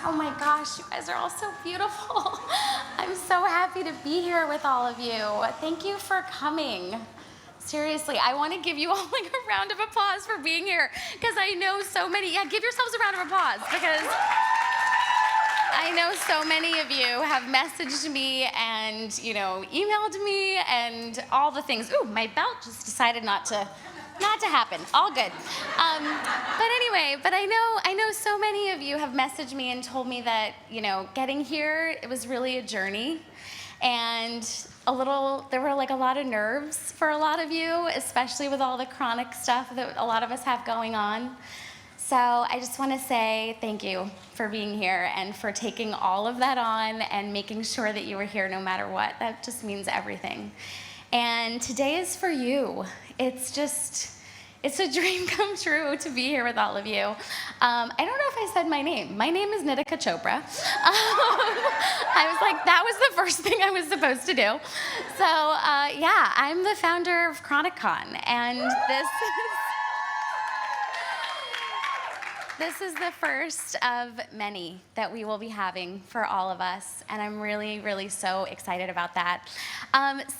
Oh my gosh, you guys are all so beautiful. I'm so happy to be here with all of you. Thank you for coming. Seriously, I want to give you all like a round of applause for being here because I know so many, give yourselves a round of applause because I know so many of you have messaged me and, emailed me and all the things. Ooh, my belt just decided not to happen. All good. But I know so many of you have messaged me and told me that, getting here, it was really a journey. And there were like a lot of nerves for a lot of you, especially with all the chronic stuff that a lot of us have going on. So I just want to say thank you for being here and for taking all of that on and making sure that you were here no matter what. That just means everything. And today is for you. It's a dream come true to be here with all of you. I don't know if I said my name. My name is Nitika Chopra. I was like, that was the first thing I was supposed to do. So I'm the founder of Chronicon, and this is the first of many that we will be having for all of us, and I'm really, really so excited about that.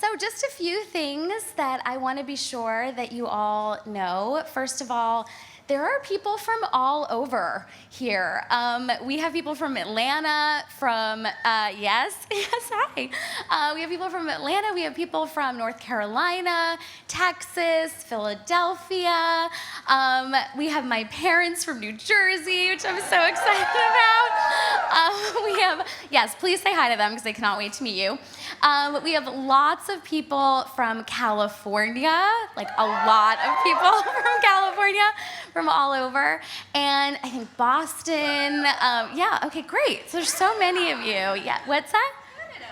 So just a few things that I want to be sure that you all know. First of all, there are people from all over here. We have people from Atlanta, yes, hi. We have people from Atlanta, we have people from North Carolina, Texas, Philadelphia. We have my parents from New Jersey, which I'm so excited about. Yes, please say hi to them because they cannot wait to meet you. We have lots of people from California, like a lot of people from California, from all over, and I think Boston. Okay, great. So there's so many of you. Yeah, what's that?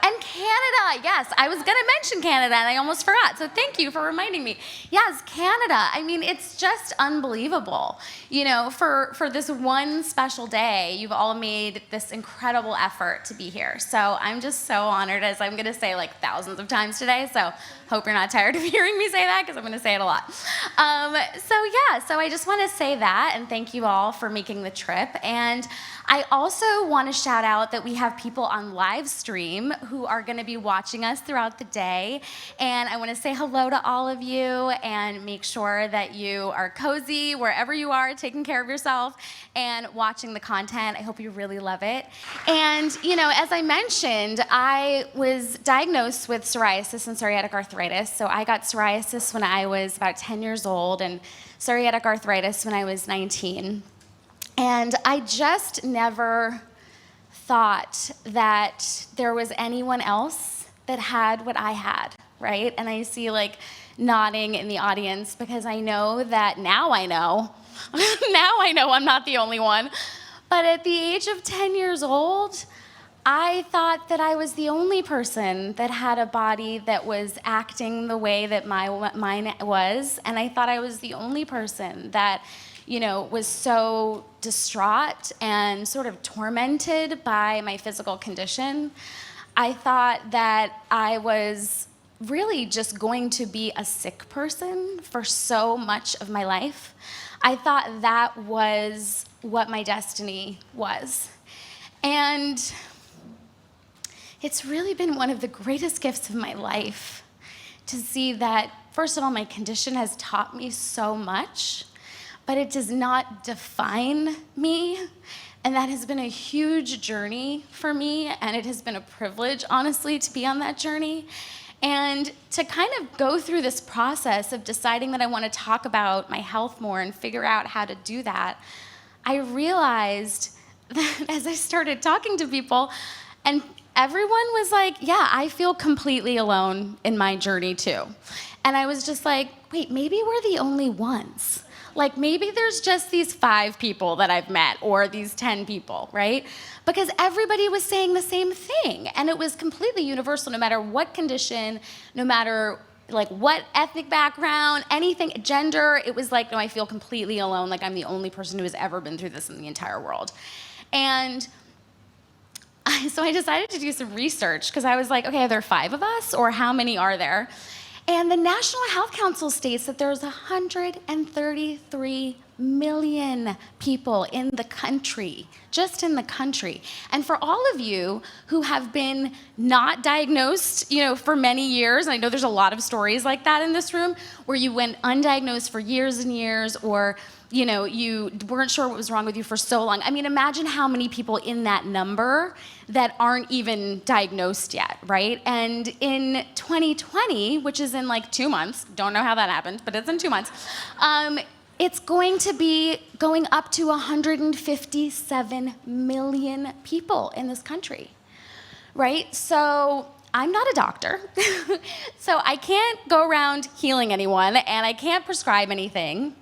And Canada, yes. I was going to mention Canada, and I almost forgot. So thank you for reminding me. Yes, Canada. I mean, it's just unbelievable. For this one special day, you've all made this incredible effort to be here. So I'm just so honored, as I'm going to say like thousands of times today. So hope you're not tired of hearing me say that, because I'm going to say it a lot. So I just want to say that, and thank you all for making the trip. And I also want to shout out that we have people on live stream who are going to be watching us throughout the day. And I want to say hello to all of you and make sure that you are cozy wherever you are, taking care of yourself and watching the content. I hope you really love it. And, as I mentioned, I was diagnosed with psoriasis and psoriatic arthritis. So I got psoriasis when I was about 10 years old and psoriatic arthritis when I was 19. And I just never thought that there was anyone else that had what I had, right? And I see like nodding in the audience because I know that now I know I'm not the only one. But at the age of 10 years old, I thought that I was the only person that had a body that was acting the way that mine was. And I thought I was the only person that was so distraught and sort of tormented by my physical condition. I thought that I was really just going to be a sick person for so much of my life. I thought that was what my destiny was. And it's really been one of the greatest gifts of my life to see that, first of all, my condition has taught me so much, but it does not define me. And that has been a huge journey for me, and it has been a privilege, honestly, to be on that journey. And to kind of go through this process of deciding that I want to talk about my health more and figure out how to do that, I realized that as I started talking to people, and everyone was like, yeah, I feel completely alone in my journey too. And I was just like, wait, maybe we're the only ones. Like maybe there's just these 5 people that I've met or these 10 people, right? Because everybody was saying the same thing. And it was completely universal, no matter what condition, no matter like what ethnic background, anything, gender. It was like, no, I feel completely alone. Like I'm the only person who has ever been through this in the entire world. And so I decided to do some research because I was like, okay, are there 5 of us or how many are there? And the National Health Council states that there's 133 million people in the country, just in the country. And for all of you who have been not diagnosed, for many years, and I know there's a lot of stories like that in this room, where you went undiagnosed for years and years, or you weren't sure what was wrong with you for so long. I mean, imagine how many people in that number that aren't even diagnosed yet, right? And in 2020, which is in like 2 months, don't know how that happened, but it's in 2 months, it's going to be going up to 157 million people in this country, right? So I'm not a doctor, so I can't go around healing anyone, and I can't prescribe anything.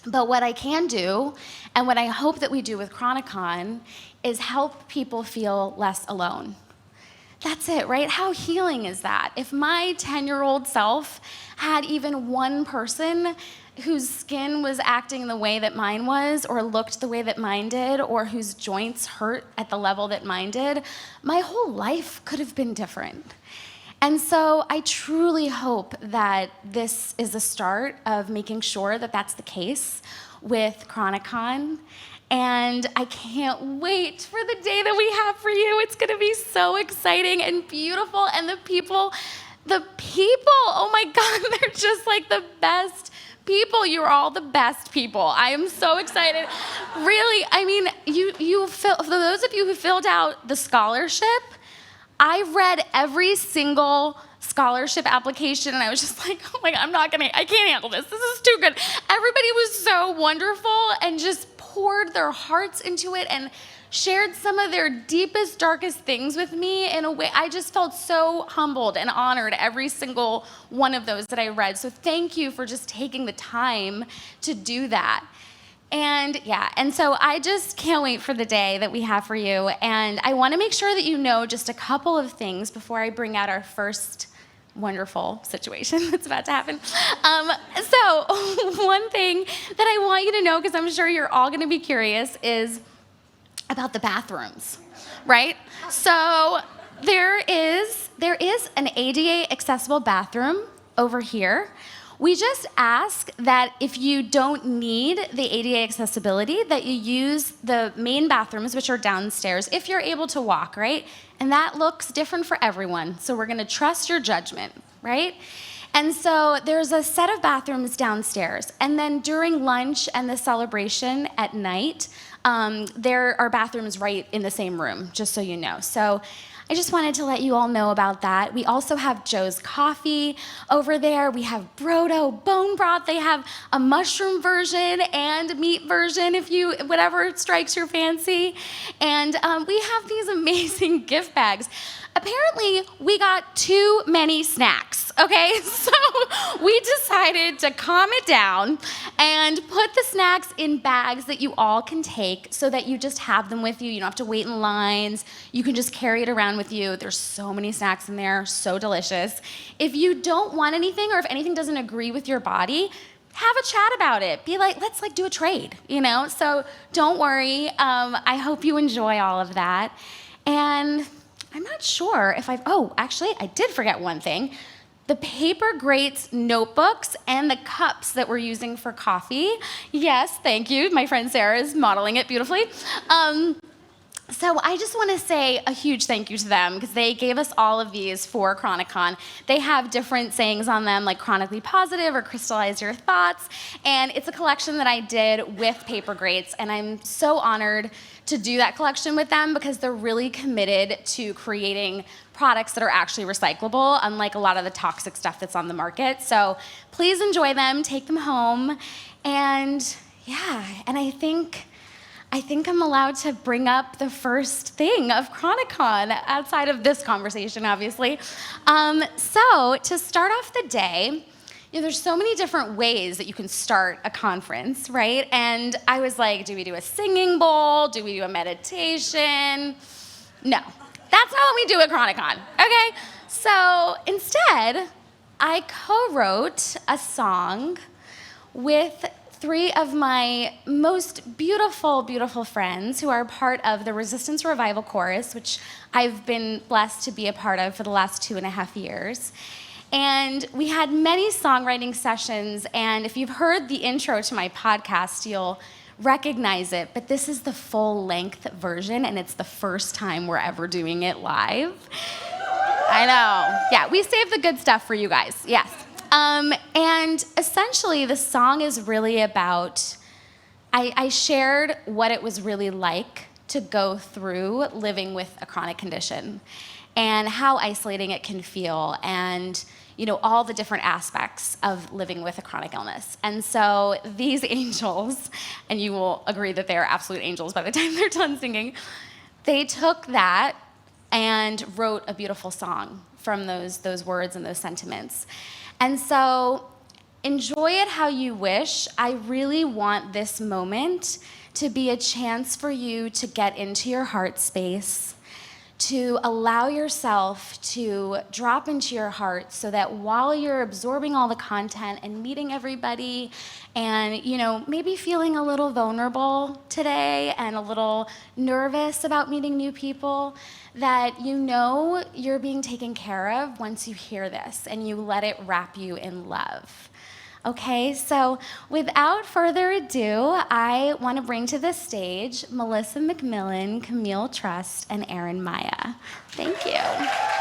But what I can do, and what I hope that we do with Chronicon, is help people feel less alone. That's it, right? How healing is that? If my 10-year-old self had even one person whose skin was acting the way that mine was, or looked the way that mine did, or whose joints hurt at the level that mine did, my whole life could have been different. And so I truly hope that this is the start of making sure that that's the case with Chronicon. And I can't wait for the day that we have for you. It's gonna be so exciting and beautiful. And the people, oh my God, they're just like the best people. You're all the best people. I am so excited. Really, I mean, for those of you who filled out the scholarship, I read every single scholarship application, and I was just like, oh my God, I can't handle this. This is too good. Everybody was so wonderful and just poured their hearts into it and shared some of their deepest, darkest things with me in a way. I just felt so humbled and honored every single one of those that I read. So thank you for just taking the time to do that. And so I just can't wait for the day that we have for you. And I want to make sure that you know just a couple of things before I bring out our first wonderful situation that's about to happen. So one thing that I want you to know, because I'm sure you're all going to be curious, is about the bathrooms, right? So there is an ADA accessible bathroom over here. We just ask that if you don't need the ADA accessibility, that you use the main bathrooms, which are downstairs, if you're able to walk, right? And that looks different for everyone, so we're gonna trust your judgment, right? And so there's a set of bathrooms downstairs, and then during lunch and the celebration at night, there are bathrooms right in the same room, just so you know. So I just wanted to let you all know about that. We also have Joe's Coffee over there. We have Brodo bone broth. They have a mushroom version and a meat version, whatever strikes your fancy. And we have these amazing gift bags. Apparently, we got too many snacks, okay? So we decided to calm it down and put the snacks in bags that you all can take so that you just have them with you. You don't have to wait in lines. You can just carry it around with you. There's so many snacks in there, so delicious. If you don't want anything, or if anything doesn't agree with your body, have a chat about it. Be like, let's do a trade, So don't worry. I hope you enjoy all of that. And I'm not sure if actually, I did forget one thing. The Paper Grates notebooks and the cups that we're using for coffee. Yes, thank you. My friend Sarah is modeling it beautifully. So I just want to say a huge thank you to them, because they gave us all of these for Chronicon. They have different sayings on them, like chronically positive or crystallize your thoughts. And it's a collection that I did with Paper Grates, and I'm so honored to do that collection with them, because they're really committed to creating products that are actually recyclable, unlike a lot of the toxic stuff that's on the market. So please enjoy them, take them home, and and I think I'm allowed to bring up the first thing of Chronicon outside of this conversation, obviously. So to start off the day, there's so many different ways that you can start a conference, right? And I was like, do we do a singing bowl? Do we do a meditation? No, that's not what we do at Chronicon, okay? So instead, I co-wrote a song with 3 of my most beautiful, beautiful friends who are part of the Resistance Revival Chorus, which I've been blessed to be a part of for the last 2.5 years. And we had many songwriting sessions, and if you've heard the intro to my podcast, you'll recognize it, but this is the full-length version, and it's the first time we're ever doing it live. I know. Yeah, we saved the good stuff for you guys, yes. And essentially, the song is really about, I shared what it was really like to go through living with a chronic condition and how isolating it can feel, and all the different aspects of living with a chronic illness. And so these angels, and you will agree that they are absolute angels by the time they're done singing, they took that and wrote a beautiful song from those words and those sentiments. And so enjoy it how you wish. I really want this moment to be a chance for you to get into your heart space, to allow yourself to drop into your heart, so that while you're absorbing all the content and meeting everybody and maybe feeling a little vulnerable today and a little nervous about meeting new people, that you're being taken care of once you hear this and you let it wrap you in love. Okay, so without further ado, I want to bring to the stage Melissa McMillan, Camille Trust, and Aaron Maya. Thank you.